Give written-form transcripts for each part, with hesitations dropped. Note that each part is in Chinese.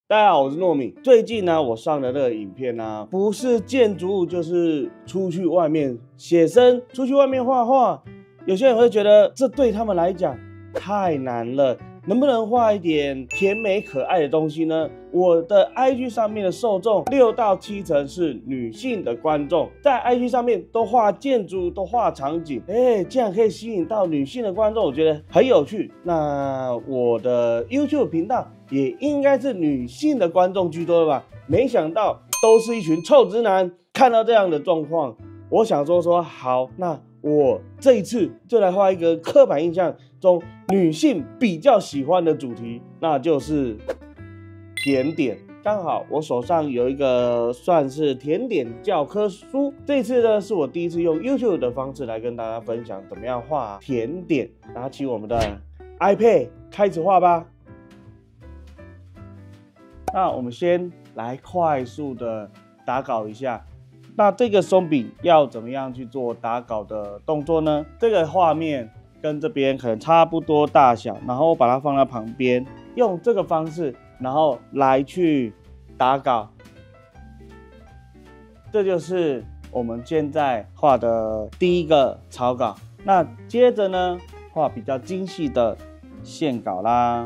大家好，我是糯米。最近呢，我上的那个影片呢，不是建筑物，就是出去外面写生，出去外面画画。有些人会觉得这对他们来讲太难了，能不能画一点甜美可爱的东西呢？我的 IG 上面的受众6到7成是女性的观众，在 IG 上面都画建筑，都画场景，这样可以吸引到女性的观众，我觉得很有趣。那我的 YouTube 频道也应该是女性的观众居多了吧？没想到都是一群臭直男。看到这样的状况，我想说好，那我这一次就来画一个刻板印象中女性比较喜欢的主题，那就是甜点。刚好我手上有一个算是甜点教科书，这次呢是我第一次用 YouTube 的方式来跟大家分享怎么样画甜点。拿起我们的 iPad 开始画吧。那我们先来快速的打稿一下。那这个松饼要怎么样去做打稿的动作呢？这个画面跟这边可能差不多大小，然后我把它放在旁边，用这个方式，然后来去打稿。这就是我们现在画的第一个草稿。那接着呢，画比较精细的线稿啦。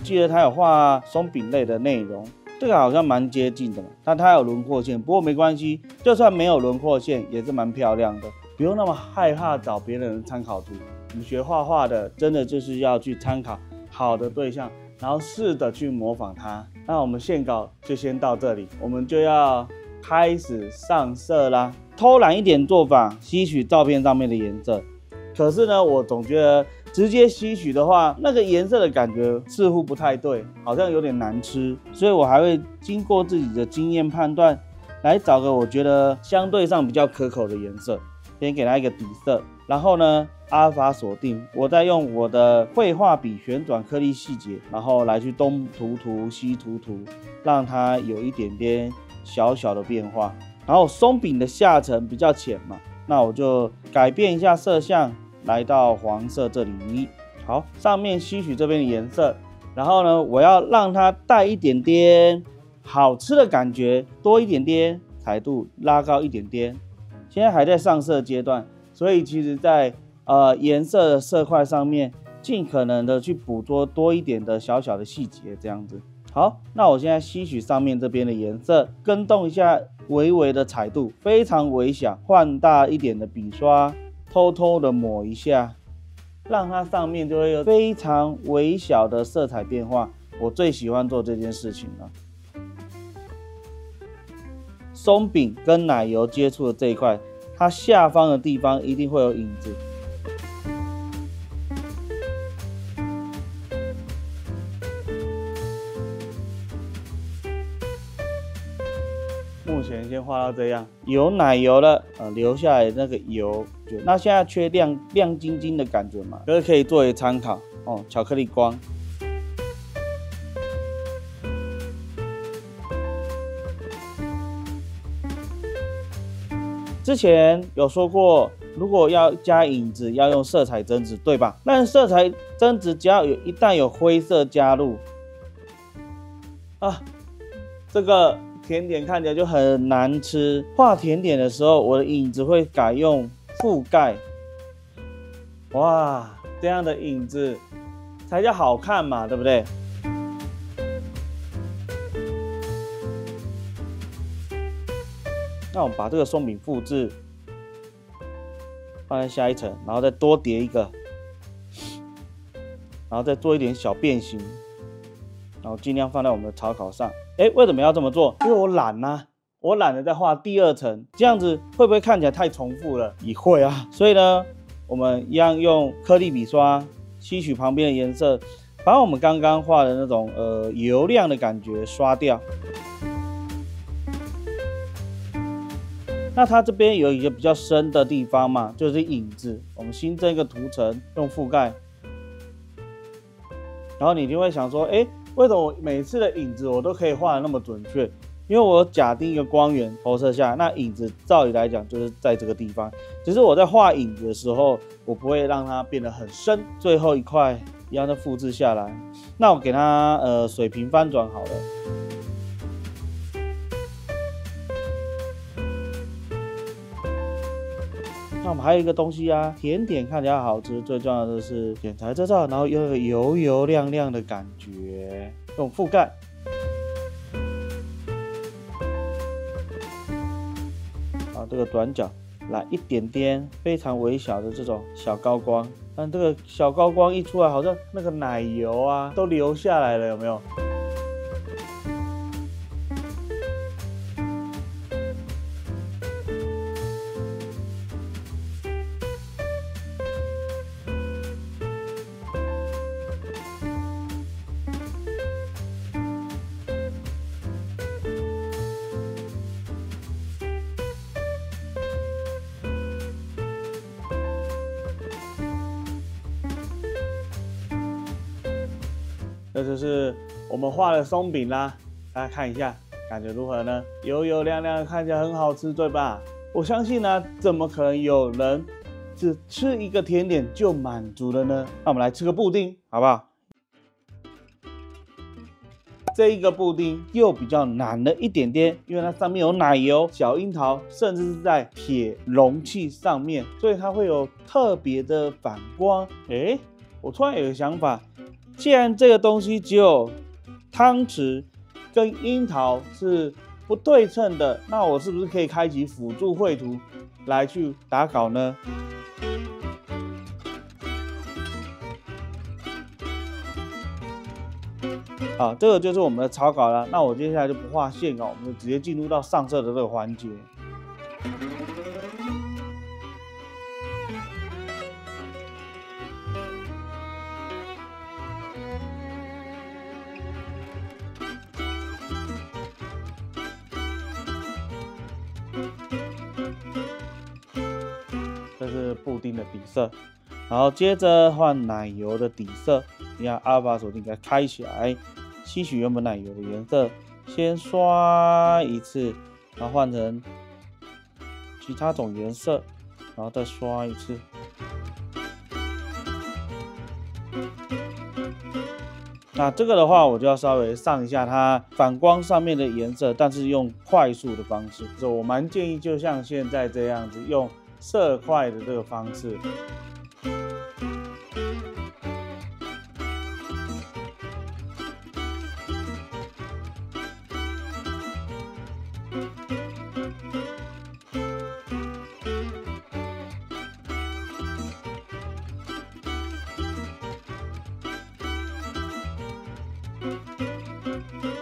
记得他有画松饼类的内容，这个好像蛮接近的嘛。但它有轮廓线，不过没关系，就算没有轮廓线也是蛮漂亮的，不用那么害怕找别人的参考图。我们学画画的，真的就是要去参考好的对象，然后试着去模仿它。那我们线稿就先到这里，我们就要开始上色啦。偷懒一点做法，吸取照片上面的颜色。可是呢，我总觉得直接吸取的话，那个颜色的感觉似乎不太对，好像有点难吃，所以我还会经过自己的经验判断，来找个我觉得相对上比较可口的颜色，先给它一个底色，然后呢，阿尔法锁定，我再用我的绘画笔旋转颗粒细节，然后来去东涂涂西涂涂，让它有一点点小小的变化。然后松饼的下层比较浅嘛，那我就改变一下色相。来到黄色这里，好，上面吸取这边的颜色，然后呢，我要让它带一点点好吃的感觉，多一点点，彩度拉高一点点。现在还在上色阶段，所以其实在颜色的色块上面，尽可能的去捕捉多一点的小小的细节，这样子。好，那我现在吸取上面这边的颜色，跟动一下微微的彩度，非常微小，换大一点的笔刷。偷偷的抹一下，让它上面就会有非常微小的色彩变化。我最喜欢做这件事情了。松饼跟奶油接触的这一块，它下方的地方一定会有影子。目前先画到这样，有奶油了，留下来那个油。那现在缺亮晶晶的感觉嘛，这个可以作为参考哦。巧克力光，之前有说过，如果要加影子，要用色彩增值，对吧？但色彩增值只要一旦有灰色加入，这个甜点看起来就很难吃。画甜点的时候，我的影子会改用覆盖，哇，这样的影子才叫好看嘛，对不对？那我们把这个松饼复制，放在下一层，然后再多叠一个，然后再做一点小变形，然后尽量放在我们的草稿上。为什么要这么做？因为我懒啊。我懒得再画第2层，这样子会不会看起来太重复了？也会啊。所以呢，我们一样用颗粒笔刷吸取旁边的颜色，把我们刚刚画的那种油亮的感觉刷掉。那它这边有一个比较深的地方嘛，就是影子，我们新增一个图层，用覆盖。然后你就会想说，为什么我每次的影子我都可以画得那么准确？因为我假定一个光源投射下来，那影子照理来讲就是在这个地方，只是我在画影子的时候，我不会让它变得很深。最后一块一样的复制下来，那我给它水平翻转好了。那我们还有一个东西啊，甜点看起来好吃，最重要的是剪裁遮罩，然后有一个油油亮亮的感觉，用覆盖。好，这个短角来一点点非常微小的这种小高光，但这个小高光一出来，好像那个奶油啊都流下来了，有没有？这就是我们画的松饼啦，大家看一下，感觉如何呢？油油亮亮，看起来很好吃，对吧？我相信呢，怎么可能有人只吃一个甜点就满足了呢？那我们来吃个布丁，好不好？这一个布丁又比较难了一点点，因为它上面有奶油、小樱桃，甚至是在铁容器上面，所以它会有特别的反光。我突然有个想法。既然这个东西只有汤匙跟樱桃是不对称的，那我是不是可以开启辅助绘图来去打稿呢？好，这个就是我们的草稿了。那我接下来就不画线稿，我们就直接进入到上色的这个环节。这是布丁的底色，然后接着换奶油的底色，你看阿尔法锁定给它开起来，吸取原本奶油的颜色，先刷一次，然后换成其他种颜色，然后再刷一次。那这个的话，我就要稍微上一下它反光上面的颜色，但是用快速的方式。所以我蛮建议，就像现在这样子，用色块的这个方式。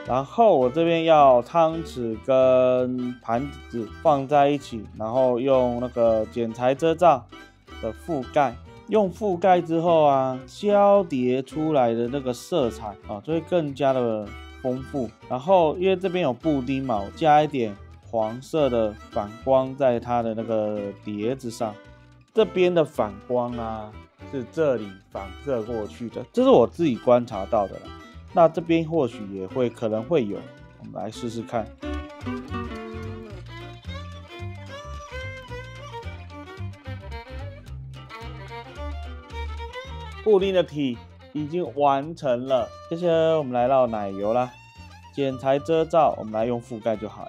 然后我这边要汤匙跟盘子放在一起，然后用那个剪裁遮罩的覆盖，用覆盖之后啊，交叠出来的那个色彩啊，就会更加的丰富。然后因为这边有布丁嘛，我加一点黄色的反光在它的那个碟子上，这边的反光啊是这里反射过去的，这是我自己观察到的啦。那这边或许也会可能会有，我们来试试看。布丁的体已经完成了，接下来我们来到奶油啦，剪裁遮罩，我们来用覆盖就好。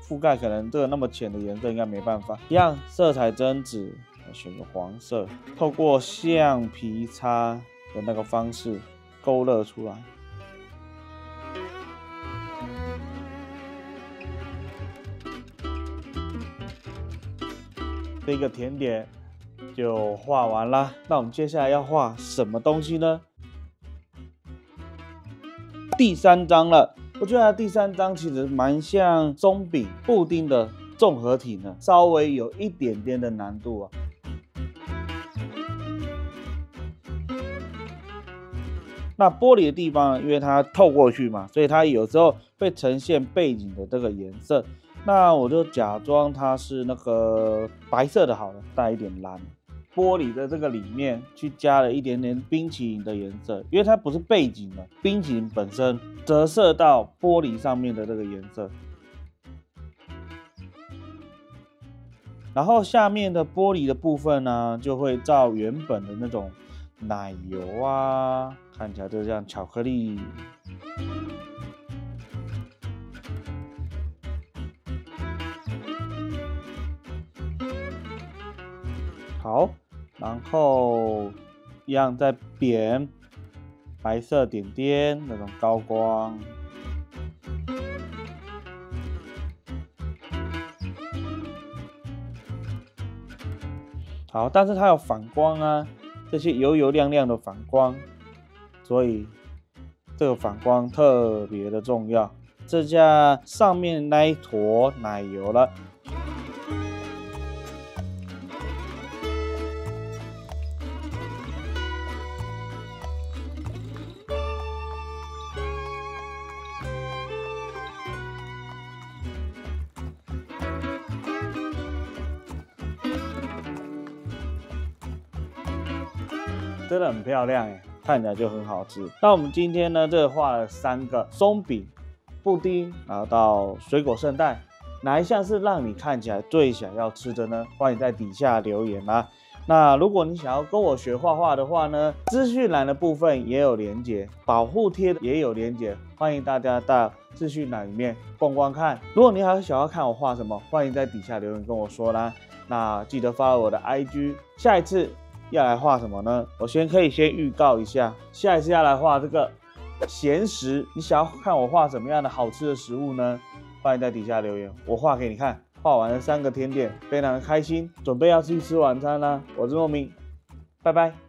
覆盖可能这个那么浅的颜色应该没办法，一样色彩针纸，选个黄色，透过橡皮擦的那个方式勾勒出来。这个甜点就画完啦，那我们接下来要画什么东西呢？第3张了，我觉得第3张其实蛮像松饼、布丁的综合体呢，稍微有一点点的难度啊。那玻璃的地方，因为它透过去嘛，所以它有时候会呈现背景的这个颜色。那我就假装它是那个白色的好了，带一点蓝。玻璃的这个里面去加了一点点冰淇淋的颜色，因为它不是背景的，冰淇淋本身折射到玻璃上面的这个颜色。然后下面的玻璃的部分呢，就会照原本的那种奶油啊，看起来就像巧克力。好，然后一样再扁白色点点那种高光。好，但是它有反光啊，这些油油亮亮的反光，所以这个反光特别的重要。这下上面那一坨奶油了。真的很漂亮耶，看起来就很好吃。那我们今天呢，这画了3个松饼、布丁，然后到水果圣代，哪一项是让你看起来最想要吃的呢？欢迎在底下留言啦。那如果你想要跟我学画画的话呢，资讯栏的部分也有连结，保护贴也有连结，欢迎大家到资讯栏里面逛逛看。如果你还想要看我画什么，欢迎在底下留言跟我说啦。那记得follow我的 IG， 下一次要来画什么呢？我可以先预告一下，下一次要来画这个咸食。你想要看我画什么样的好吃的食物呢？欢迎在底下留言，我画给你看。画完了3个甜点，非常的开心，准备要去吃晚餐啦。我是莫明，拜拜。